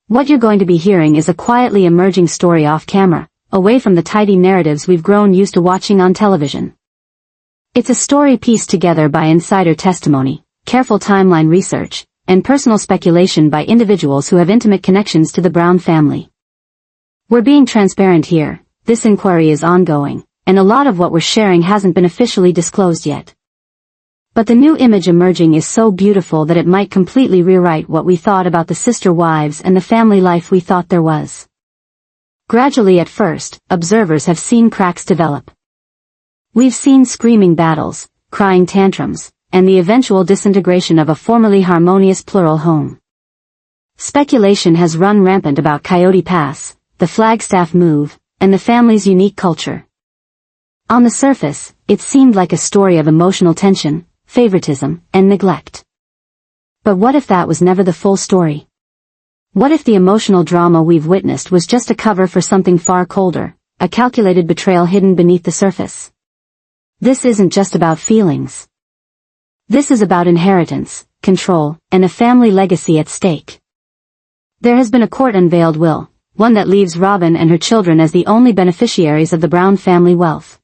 What you're going to be hearing is a quietly emerging story off camera, away from the tidy narratives we've grown used to watching on television. It's a story pieced together by insider testimony, careful timeline research, and personal speculation by individuals who have intimate connections to the Brown family. We're being transparent here. This inquiry is ongoing, and a lot of what we're sharing hasn't been officially disclosed yet. But the new image emerging is so beautiful that it might completely rewrite what we thought about the sister wives and the family life we thought there was. Gradually at first, observers have seen cracks develop. We've seen screaming battles, crying tantrums, and the eventual disintegration of a formerly harmonious plural home. Speculation has run rampant about Coyote Pass, the Flagstaff move, and the family's unique culture. On the surface, it seemed like a story of emotional tension, favoritism, and neglect. But what if that was never the full story? What if the emotional drama we've witnessed was just a cover for something far colder, a calculated betrayal hidden beneath the surface? This isn't just about feelings. This is about inheritance, control, and a family legacy at stake. There has been a court-unveiled will, one that leaves Robin and her children as the only beneficiaries of the Brown family wealth.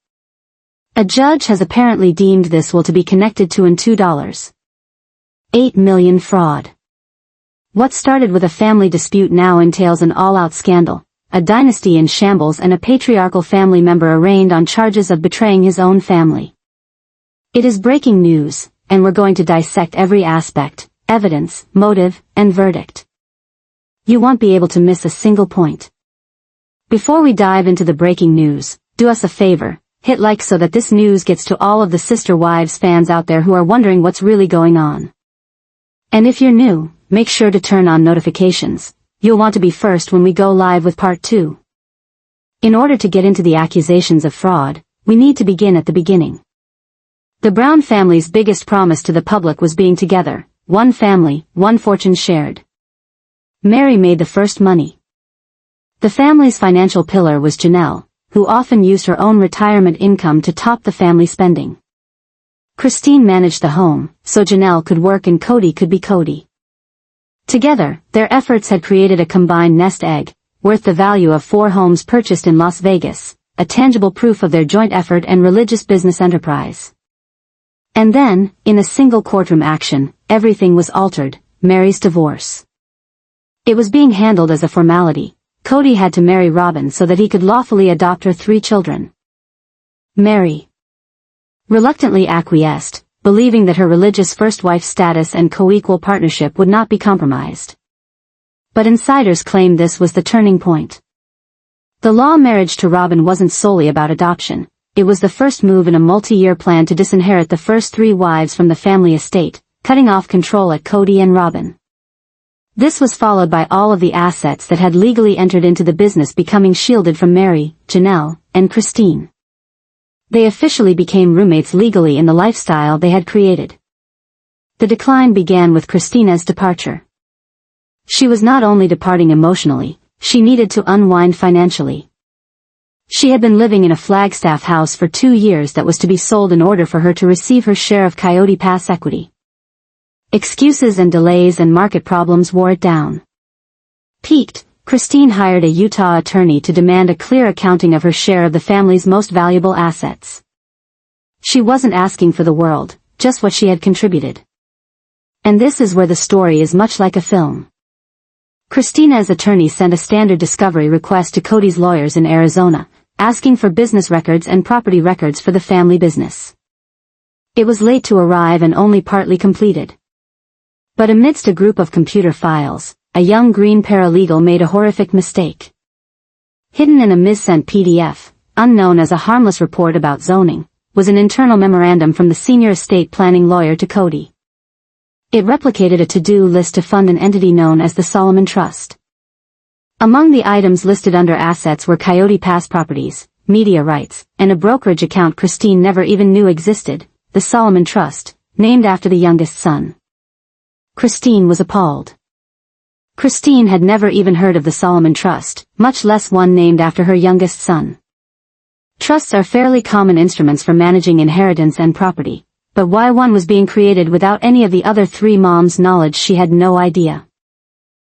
A judge has apparently deemed this will to be connected to an $2.8 million fraud. What started with a family dispute now entails an all-out scandal, a dynasty in shambles, and a patriarchal family member arraigned on charges of betraying his own family. It is breaking news, and we're going to dissect every aspect, evidence, motive, and verdict. You won't be able to miss a single point. Before we dive into the breaking news, do us a favor. Hit like so that this news gets to all of the Sister Wives fans out there who are wondering what's really going on. And if you're new, make sure to turn on notifications. You'll want to be first when we go live with part 2. In order to get into the accusations of fraud, we need to begin at the beginning. The Brown family's biggest promise to the public was being together, one family, one fortune shared. Mary made the first money. The family's financial pillar was Janelle, who often used her own retirement income to top the family spending. Christine managed the home, so Janelle could work and Cody could be Cody. Together, their efforts had created a combined nest egg, worth the value of 4 homes purchased in Las Vegas, a tangible proof of their joint effort and religious business enterprise. And then, in a single courtroom action, everything was altered: Mary's divorce. It was being handled as a formality. Cody had to marry Robin so that he could lawfully adopt her 3 children. Mary reluctantly acquiesced, believing that her religious first wife status and co-equal partnership would not be compromised. But insiders claimed this was the turning point. The law marriage to Robin wasn't solely about adoption. It was the first move in a multi-year plan to disinherit the first 3 wives from the family estate, cutting off control at Cody and Robin. This was followed by all of the assets that had legally entered into the business becoming shielded from Mary, Janelle, and Christine. They officially became roommates legally in the lifestyle they had created. The decline began with Christina's departure. She was not only departing emotionally, she needed to unwind financially. She had been living in a Flagstaff house for 2 years that was to be sold in order for her to receive her share of Coyote Pass equity. Excuses and delays and market problems wore it down. Piqued, Christine hired a Utah attorney to demand a clear accounting of her share of the family's most valuable assets. She wasn't asking for the world, just what she had contributed. And this is where the story is much like a film. Christina's attorney sent a standard discovery request to Cody's lawyers in Arizona, asking for business records and property records for the family business. It was late to arrive and only partly completed. But amidst a group of computer files, a young green paralegal made a horrific mistake. Hidden in a missent PDF, unknown as a harmless report about zoning, was an internal memorandum from the senior estate planning lawyer to Cody. It replicated a to-do list to fund an entity known as the Solomon Trust. Among the items listed under assets were Coyote Pass properties, media rights, and a brokerage account Christine never even knew existed, the Solomon Trust, named after the youngest son. Christine was appalled. Christine had never even heard of the Solomon Trust, much less one named after her youngest son. Trusts are fairly common instruments for managing inheritance and property, but why one was being created without any of the other 3 moms' knowledge she had no idea.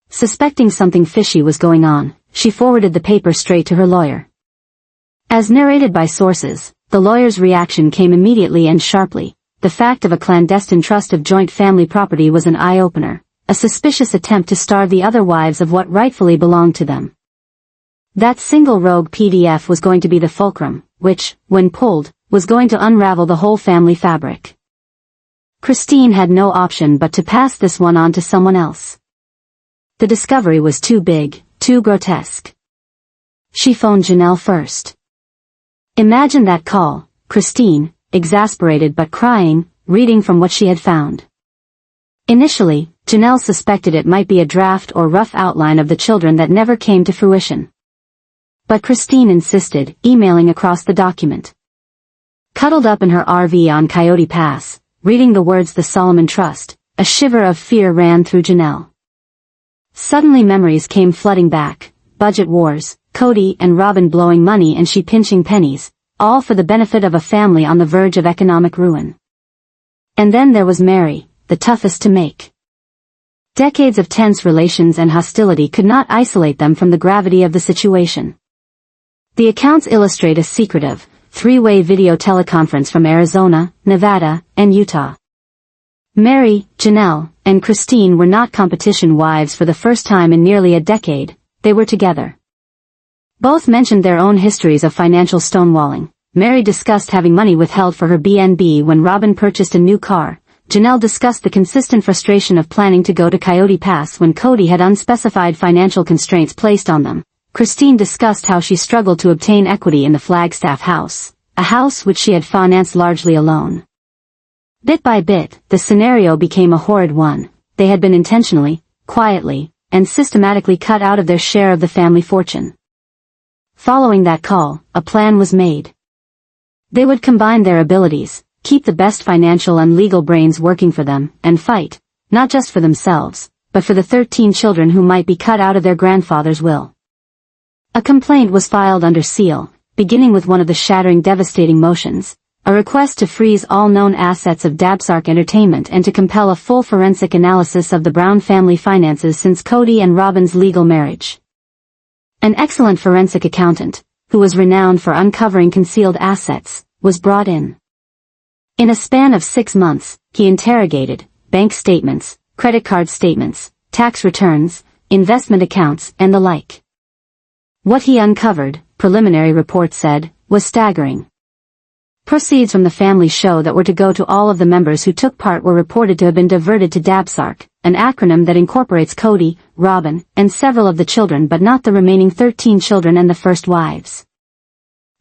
Suspecting something fishy was going on, she forwarded the paper straight to her lawyer. As narrated by sources, the lawyer's reaction came immediately and sharply. The fact of a clandestine trust of joint family property was an eye-opener, a suspicious attempt to starve the other wives of what rightfully belonged to them. That single rogue PDF was going to be the fulcrum, which, when pulled, was going to unravel the whole family fabric. Christine had no option but to pass this one on to someone else. The discovery was too big, too grotesque. She phoned Janelle first. Imagine that call, Christine, exasperated but crying, reading from what she had found. Initially, Janelle suspected it might be a draft or rough outline of the children that never came to fruition. But Christine insisted, emailing across the document. Cuddled up in her RV on Coyote Pass, reading the words "The Solomon Trust," a shiver of fear ran through Janelle. Suddenly memories came flooding back, budget wars, Cody and Robin blowing money and she pinching pennies, all for the benefit of a family on the verge of economic ruin. And then there was Mary, the toughest to make. Decades of tense relations and hostility could not isolate them from the gravity of the situation. The accounts illustrate a secretive, three-way video teleconference from Arizona, Nevada, and Utah. Mary, Janelle, and Christine were not competition wives for the first time in nearly a decade, they were together. Both mentioned their own histories of financial stonewalling. Mary discussed having money withheld for her B&B when Robin purchased a new car. Janelle discussed the consistent frustration of planning to go to Coyote Pass when Cody had unspecified financial constraints placed on them. Christine discussed how she struggled to obtain equity in the Flagstaff house, a house which she had financed largely alone. Bit by bit, the scenario became a horrid one. They had been intentionally, quietly, and systematically cut out of their share of the family fortune. Following that call, a plan was made. They would combine their abilities, keep the best financial and legal brains working for them, and fight, not just for themselves, but for the 13 children who might be cut out of their grandfather's will. A complaint was filed under seal, beginning with one of the shattering devastating motions, a request to freeze all known assets of Dabsark Entertainment and to compel a full forensic analysis of the Brown family finances since Cody and Robin's legal marriage. An excellent forensic accountant, who was renowned for uncovering concealed assets, was brought in. In a span of 6 months, he interrogated bank statements, credit card statements, tax returns, investment accounts, and the like. What he uncovered, preliminary reports said, was staggering. Proceeds from the family show that were to go to all of the members who took part were reported to have been diverted to Dabsark, an acronym that incorporates Cody, Robin, and several of the children but not the remaining 13 children and the first wives.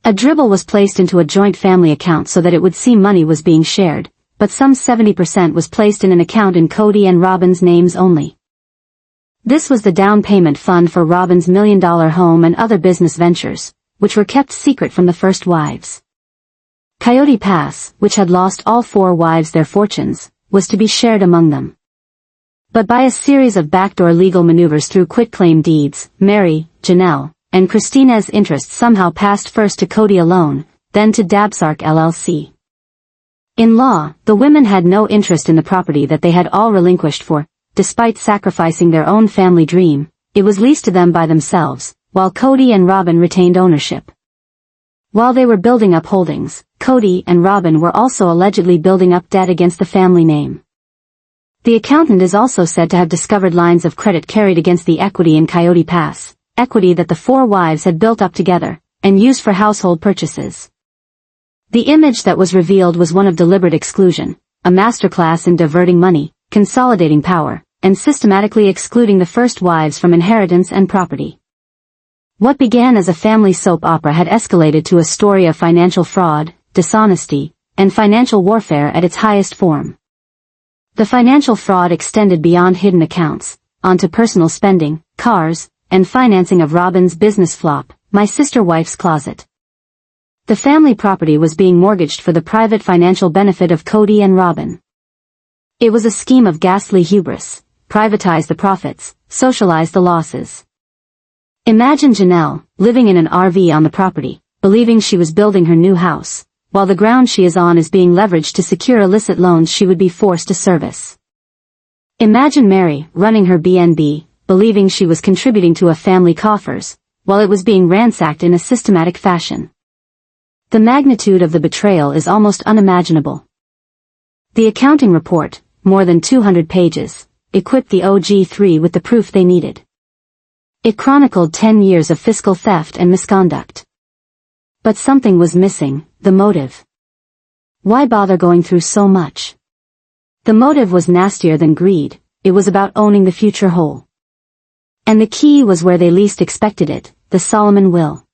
A dribble was placed into a joint family account so that it would seem money was being shared, but some 70% was placed in an account in Cody and Robin's names only. This was the down payment fund for Robin's $1 million home and other business ventures, which were kept secret from the first wives. Coyote Pass, which had lost all 4 wives their fortunes, was to be shared among them. But by a series of backdoor legal maneuvers through quitclaim deeds, Mary, Janelle, and Christina's interests somehow passed first to Cody alone, then to Dabsark LLC. In law, the women had no interest in the property that they had all relinquished for. Despite sacrificing their own family dream, it was leased to them by themselves, while Cody and Robin retained ownership. While they were building up holdings, Cody and Robin were also allegedly building up debt against the family name. The accountant is also said to have discovered lines of credit carried against the equity in Coyote Pass, equity that the 4 wives had built up together, and used for household purchases. The image that was revealed was one of deliberate exclusion, a masterclass in diverting money, consolidating power, and systematically excluding the first wives from inheritance and property. What began as a family soap opera had escalated to a story of financial fraud, dishonesty, and financial warfare at its highest form. The financial fraud extended beyond hidden accounts, onto personal spending, cars, and financing of Robin's business flop, My Sister Wife's Closet. The family property was being mortgaged for the private financial benefit of Cody and Robin. It was a scheme of ghastly hubris. Privatize the profits, socialize the losses. Imagine Janelle, living in an RV on the property, believing she was building her new house, while the ground she is on is being leveraged to secure illicit loans she would be forced to service. Imagine Mary, running her B&B, believing she was contributing to a family coffers, while it was being ransacked in a systematic fashion. The magnitude of the betrayal is almost unimaginable. The accounting report, more than 200 pages, equipped the OG3 with the proof they needed. It chronicled 10 years of fiscal theft and misconduct. But something was missing, the motive. Why bother going through so much? The motive was nastier than greed, it was about owning the future whole. And the key was where they least expected it, the Solomon will.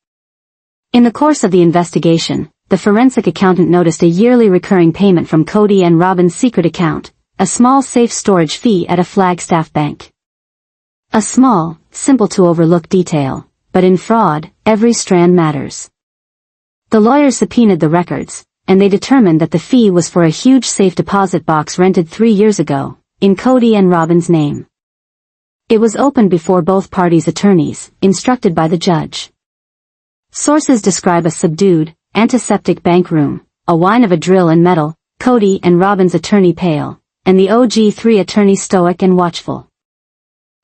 In the course of the investigation, the forensic accountant noticed a yearly recurring payment from Cody and Robin's secret account, a small safe storage fee at a Flagstaff bank. A small, simple to overlook detail, but in fraud, every strand matters. The lawyers subpoenaed the records, and they determined that the fee was for a huge safe deposit box rented 3 years ago, in Cody and Robin's name. It was opened before both parties' attorneys, instructed by the judge. Sources describe a subdued, antiseptic bank room, a whine of a drill and metal, Cody and Robin's attorney pale, and the OG3 attorney stoic and watchful.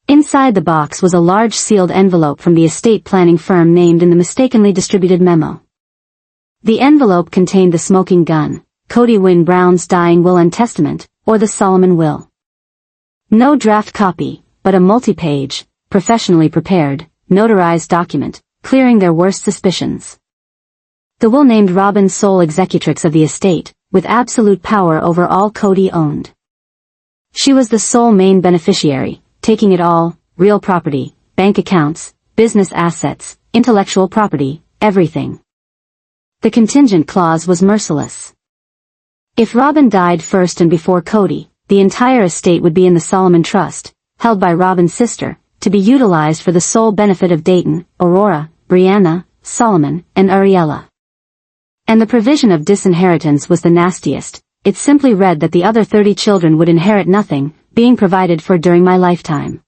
Inside the box was a large sealed envelope from the estate planning firm named in the mistakenly distributed memo. The envelope contained the smoking gun, Cody Brown's dying will and testament, or the Solomon will. No draft copy, but a multi-page, professionally prepared, notarized document, clearing their worst suspicions. The will named Robin sole executrix of the estate, with absolute power over all Cody owned. She was the sole main beneficiary, taking it all, real property, bank accounts, business assets, intellectual property, everything. The contingent clause was merciless. If Robin died first and before Cody, the entire estate would be in the Solomon Trust, held by Robin's sister, to be utilized for the sole benefit of Dayton, Aurora, Brianna, Solomon, and Ariella. And the provision of disinheritance was the nastiest. It simply read that the other 30 children would inherit nothing, being provided for during my lifetime.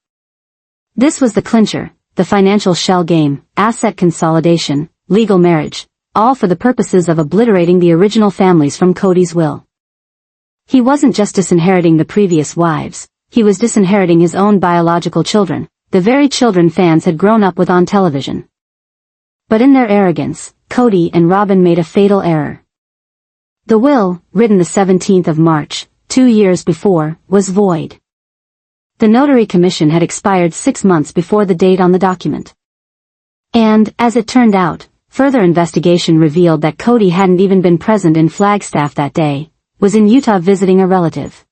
This was the clincher, the financial shell game, asset consolidation, legal marriage, all for the purposes of obliterating the original families from Cody's will. He wasn't just disinheriting the previous wives, he was disinheriting his own biological children, the very children fans had grown up with on television. But in their arrogance, Cody and Robin made a fatal error. The will, written the 17th of March, 2 years before, was void. The notary commission had expired 6 months before the date on the document. And, as it turned out, further investigation revealed that Cody hadn't even been present in Flagstaff that day, was in Utah visiting a relative.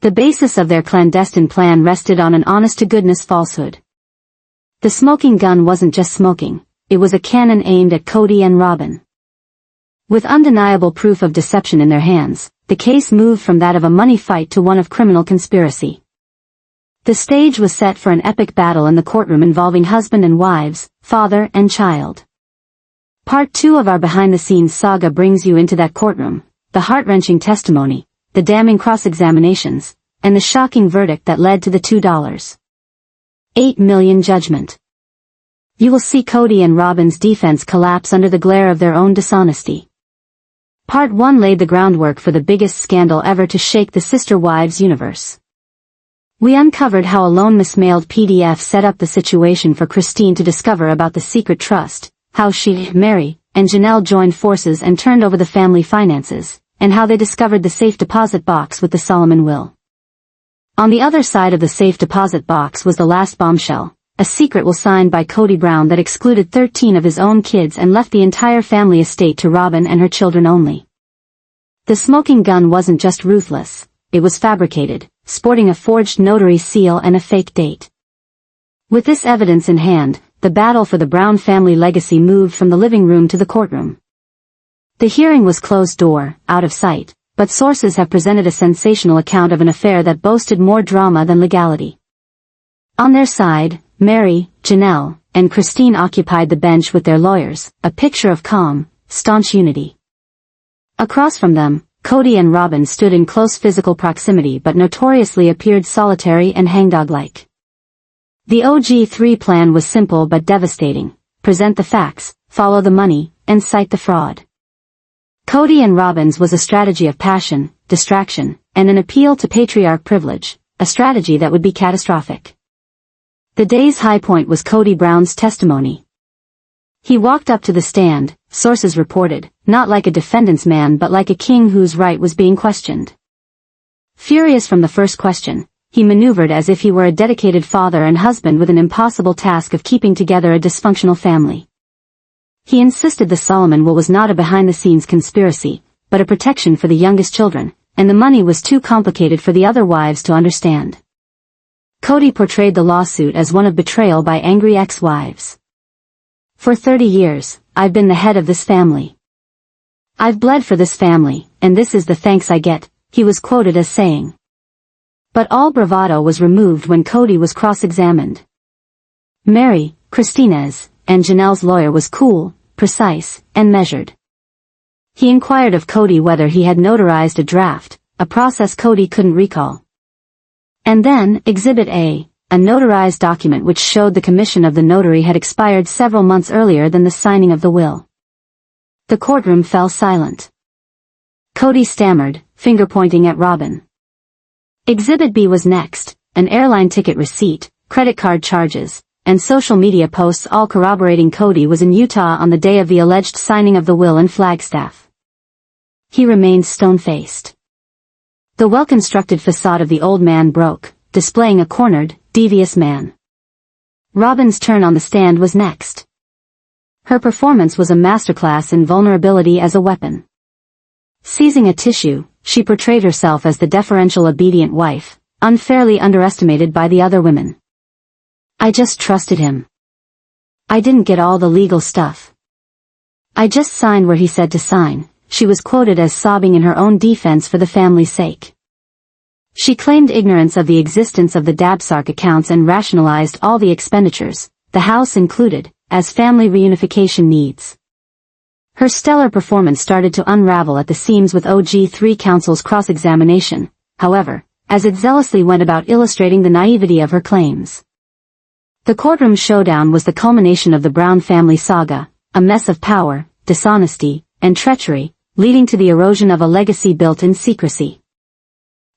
The basis of their clandestine plan rested on an honest-to-goodness falsehood. The smoking gun wasn't just smoking, it was a cannon aimed at Cody and Robin. With undeniable proof of deception in their hands, the case moved from that of a money fight to one of criminal conspiracy. The stage was set for an epic battle in the courtroom involving husband and wives, father and child. Part 2 of our behind-the-scenes saga brings you into that courtroom, the heart-wrenching testimony, the damning cross-examinations, and the shocking verdict that led to the $2.8 million judgment. You will see Cody and Robin's defense collapse under the glare of their own dishonesty. Part 1 laid the groundwork for the biggest scandal ever to shake the sister wives universe. We uncovered how a lone mismailed PDF set up the situation for Christine to discover about the secret trust, how she, Mary, and Janelle joined forces and turned over the family finances, and how they discovered the safe deposit box with the Solomon will. On the other side of the safe deposit box was the last bombshell, a secret will signed by Cody Brown that excluded 13 of his own kids and left the entire family estate to Robin and her children only. The smoking gun wasn't just ruthless, it was fabricated, sporting a forged notary seal and a fake date. With this evidence in hand, the battle for the Brown family legacy moved from the living room to the courtroom. The hearing was closed door, out of sight, but sources have presented a sensational account of an affair that boasted more drama than legality. On their side, Mary, Janelle, and Christine occupied the bench with their lawyers, a picture of calm, staunch unity. Across from them, Cody and Robin stood in close physical proximity but notoriously appeared solitary and hangdog-like. The OG3 plan was simple but devastating: present the facts, follow the money, and cite the fraud. Cody and Robin's was a strategy of passion, distraction, and an appeal to patriarch privilege, a strategy that would be catastrophic. The day's high point was Cody Brown's testimony. He walked up to the stand, sources reported, not like a defendant's man but like a king whose right was being questioned. Furious from the first question, he maneuvered as if he were a dedicated father and husband with an impossible task of keeping together a dysfunctional family. He insisted the Solomon will was not a behind-the-scenes conspiracy, but a protection for the youngest children, and the money was too complicated for the other wives to understand. Cody portrayed the lawsuit as one of betrayal by angry ex-wives. For 30 years, I've been the head of this family. I've bled for this family, and this is the thanks I get, he was quoted as saying. But all bravado was removed when Cody was cross-examined. Mary, Christina's, and Janelle's lawyer was cool, precise, and measured. He inquired of Cody whether he had notarized a draft, a process Cody couldn't recall. And then, Exhibit A, a notarized document which showed the commission of the notary had expired several months earlier than the signing of the will. The courtroom fell silent. Cody stammered, finger-pointing at Robin. Exhibit B was next, an airline ticket receipt, credit card charges, and social media posts all corroborating Cody was in Utah on the day of the alleged signing of the will in Flagstaff. He remained stone-faced. The well-constructed facade of the old man broke, displaying a cornered, devious man. Robin's turn on the stand was next. Her performance was a masterclass in vulnerability as a weapon. Seizing a tissue, she portrayed herself as the deferential obedient wife, unfairly underestimated by the other women. I just trusted him. I didn't get all the legal stuff. I just signed where he said to sign, she was quoted as sobbing in her own defense for the family's sake. She claimed ignorance of the existence of the Dabsark accounts and rationalized all the expenditures, the house included, as family reunification needs. Her stellar performance started to unravel at the seams with OG3 counsel's cross-examination, however, as it zealously went about illustrating the naivety of her claims. The courtroom showdown was the culmination of the Brown family saga, a mess of power, dishonesty, and treachery, leading to the erosion of a legacy built in secrecy.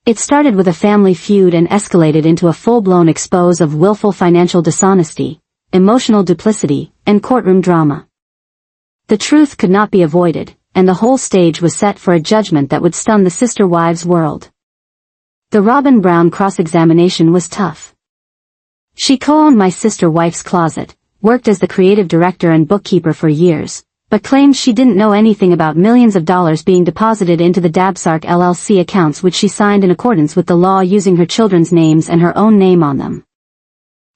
It started with a family feud and escalated into a full-blown expose of willful financial dishonesty, emotional duplicity, and courtroom drama. The truth could not be avoided, and the whole stage was set for a judgment that would stun the sister wives' world. The Robin Brown cross-examination was tough. She co-owned My Sister Wife's Closet, worked as the creative director and bookkeeper for years, but claimed she didn't know anything about millions of dollars being deposited into the Dabsark LLC accounts which she signed in accordance with the law using her children's names and her own name on them.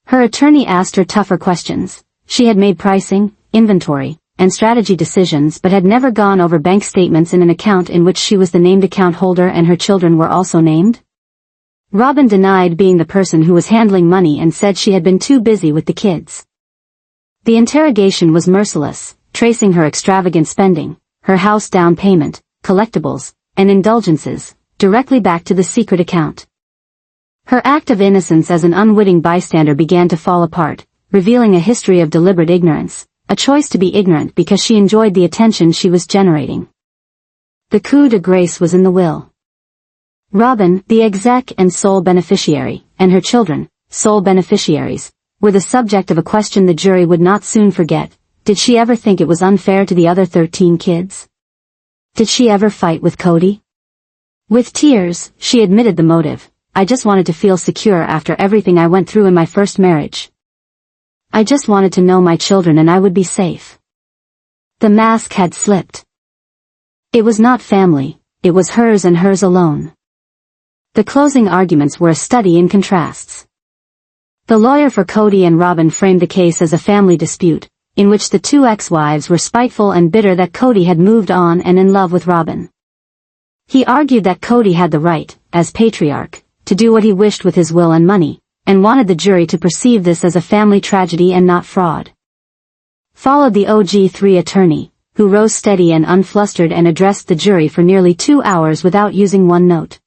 Her attorney asked her tougher questions. She had made pricing, inventory, and strategy decisions but had never gone over bank statements in an account in which she was the named account holder and her children were also named. Robin denied being the person who was handling money and said she had been too busy with the kids. The interrogation was merciless, tracing her extravagant spending, her house down payment, collectibles, and indulgences, directly back to the secret account. Her act of innocence as an unwitting bystander began to fall apart, revealing a history of deliberate ignorance, a choice to be ignorant because she enjoyed the attention she was generating. The coup de grace was in the will. Robin, the exec and sole beneficiary, and her children, sole beneficiaries, were the subject of a question the jury would not soon forget. Did she ever think it was unfair to the other 13 kids? Did she ever fight with Cody? With tears, she admitted the motive. I just wanted to feel secure after everything I went through in my first marriage. I just wanted to know my children and I would be safe. The mask had slipped. It was not family, it was hers and hers alone. The closing arguments were a study in contrasts. The lawyer for Cody and Robin framed the case as a family dispute, in which the two ex-wives were spiteful and bitter that Cody had moved on and in love with Robin. He argued that Cody had the right, as patriarch, to do what he wished with his will and money, and wanted the jury to perceive this as a family tragedy and not fraud. Followed the OG3 attorney, who rose steady and unflustered and addressed the jury for nearly 2 hours without using one note.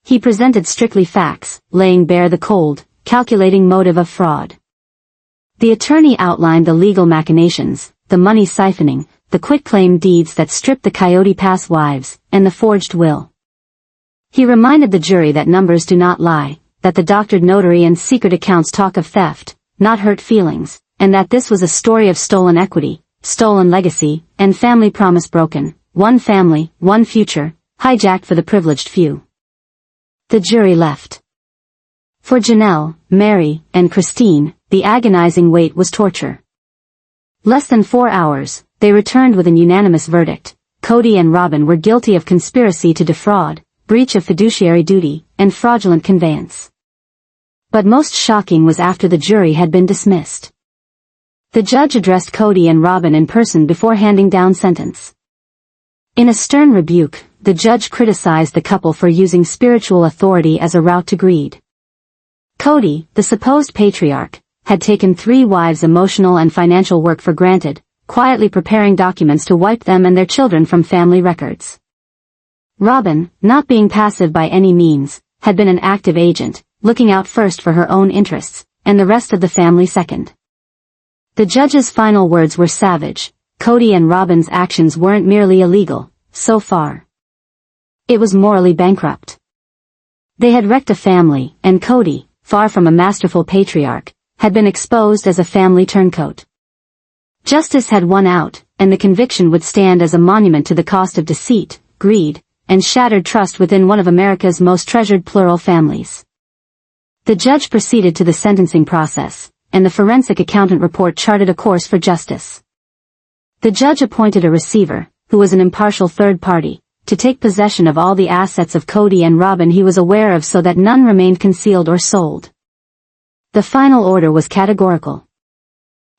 He presented strictly facts, laying bare the cold, calculating motive of fraud. The attorney outlined the legal machinations, the money siphoning, the quitclaim deeds that stripped the Coyote Pass wives, and the forged will. He reminded the jury that numbers do not lie, that the doctored notary and secret accounts talk of theft, not hurt feelings, and that this was a story of stolen equity, stolen legacy, and family promise broken, one family, one future, hijacked for the privileged few. The jury left. For Janelle, Mary, and Christine, the agonizing wait was torture. Less than 4 hours, they returned with an unanimous verdict. Cody and Robin were guilty of conspiracy to defraud, breach of fiduciary duty, and fraudulent conveyance. But most shocking was after the jury had been dismissed. The judge addressed Cody and Robin in person before handing down sentence. In a stern rebuke, the judge criticized the couple for using spiritual authority as a route to greed. Cody, the supposed patriarch, had taken 3 wives' emotional and financial work for granted, quietly preparing documents to wipe them and their children from family records. Robin, not being passive by any means, had been an active agent, looking out first for her own interests, and the rest of the family second. The judge's final words were savage. Cody and Robin's actions weren't merely illegal, so far. It was morally bankrupt. They had wrecked a family, and Cody, far from a masterful patriarch, had been exposed as a family turncoat. Justice had won out, and the conviction would stand as a monument to the cost of deceit, greed, and shattered trust within one of America's most treasured plural families. The judge proceeded to the sentencing process, and the forensic accountant report charted a course for justice. The judge appointed a receiver, who was an impartial third party, to take possession of all the assets of Cody and Robin he was aware of so that none remained concealed or sold. The final order was categorical.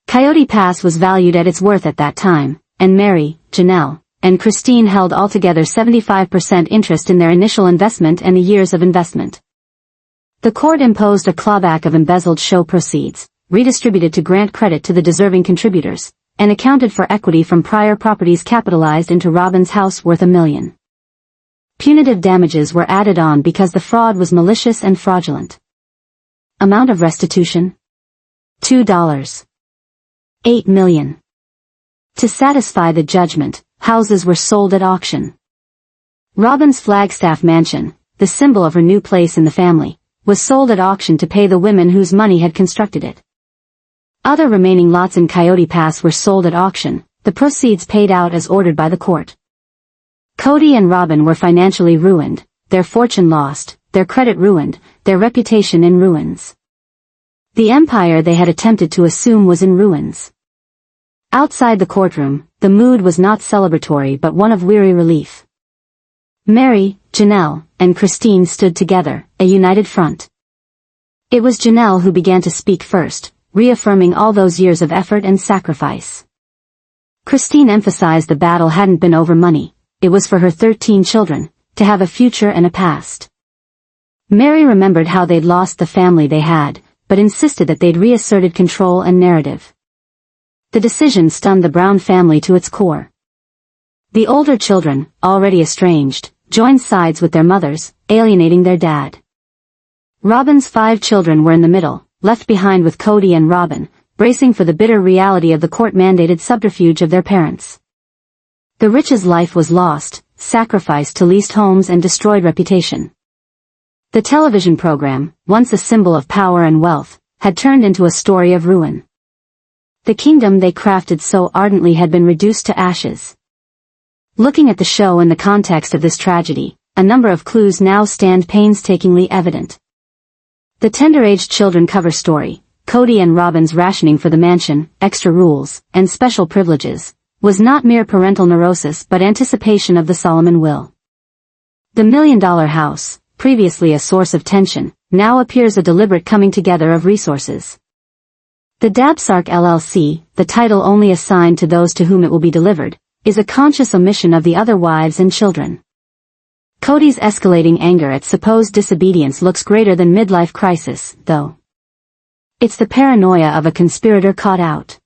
Coyote Pass was valued at its worth at that time, and Mary, Janelle, and Christine held altogether 75% interest in their initial investment and the years of investment. The court imposed a clawback of embezzled show proceeds, redistributed to grant credit to the deserving contributors, and accounted for equity from prior properties capitalized into Robin's house worth $1 million. Punitive damages were added on because the fraud was malicious and fraudulent. Amount of restitution? $2. $8 million. To satisfy the judgment, houses were sold at auction. Robin's Flagstaff mansion, the symbol of her new place in the family, was sold at auction to pay the women whose money had constructed it. Other remaining lots in Coyote Pass were sold at auction, the proceeds paid out as ordered by the court. Cody and Robin were financially ruined, their fortune lost, their credit ruined, their reputation in ruins. The empire they had attempted to assume was in ruins. Outside the courtroom, the mood was not celebratory but one of weary relief. Mary, Janelle, and Christine stood together, a united front. It was Janelle who began to speak first, reaffirming all those years of effort and sacrifice. Christine emphasized the battle hadn't been over money, it was for her 13 children, to have a future and a past. Mary remembered how they'd lost the family they had, but insisted that they'd reasserted control and narrative. The decision stunned the Brown family to its core. The older children, already estranged, joined sides with their mothers, alienating their dad. Robin's 5 children were in the middle, left behind with Cody and Robin, bracing for the bitter reality of the court-mandated subterfuge of their parents. The rich's life was lost, sacrificed to leased homes and destroyed reputation. The television program, once a symbol of power and wealth, had turned into a story of ruin. The kingdom they crafted so ardently had been reduced to ashes. Looking at the show in the context of this tragedy, a number of clues now stand painstakingly evident. The tender-aged children cover story, Cody and Robin's rationing for the mansion, extra rules, and special privileges, was not mere parental neurosis but anticipation of the Solomon will. The $1 million house, previously a source of tension, now appears a deliberate coming together of resources. The Dabsark LLC, the title only assigned to those to whom it will be delivered, is a conscious omission of the other wives and children. Cody's escalating anger at supposed disobedience looks greater than midlife crisis, though. It's the paranoia of a conspirator caught out.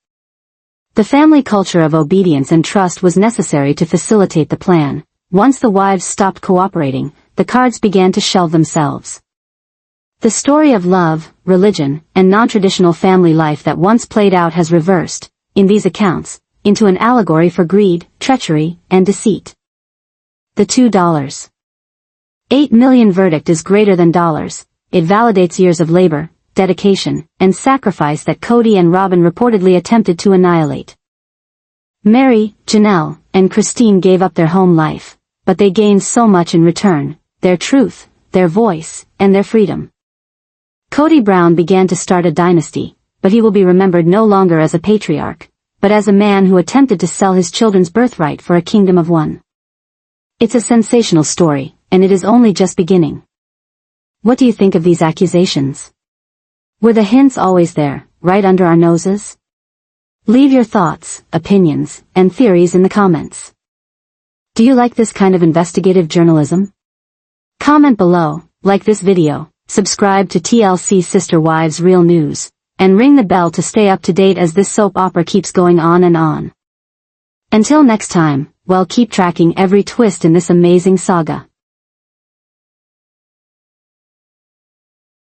The family culture of obedience and trust was necessary to facilitate the plan. Once the wives stopped cooperating, the cards began to shelve themselves. The story of love, religion, and non-traditional family life that once played out has reversed, in these accounts, into an allegory for greed, treachery, and deceit. The $2.8 million verdict is greater than $8 it validates years of labor, dedication, and sacrifice that Cody and Robin reportedly attempted to annihilate. Mary, Janelle, and Christine gave up their home life, but they gained so much in return: their truth, their voice, and their freedom. Cody Brown began to start a dynasty, but he will be remembered no longer as a patriarch, but as a man who attempted to sell his children's birthright for a kingdom of one. It's a sensational story, and it is only just beginning. What do you think of these accusations? Were the hints always there, right under our noses? Leave your thoughts, opinions, and theories in the comments. Do you like this kind of investigative journalism? Comment below, like this video, subscribe to TLC Sister Wives Real News, and ring the bell to stay up to date as this soap opera keeps going on and on. Until next time, well, keep tracking every twist in this amazing saga.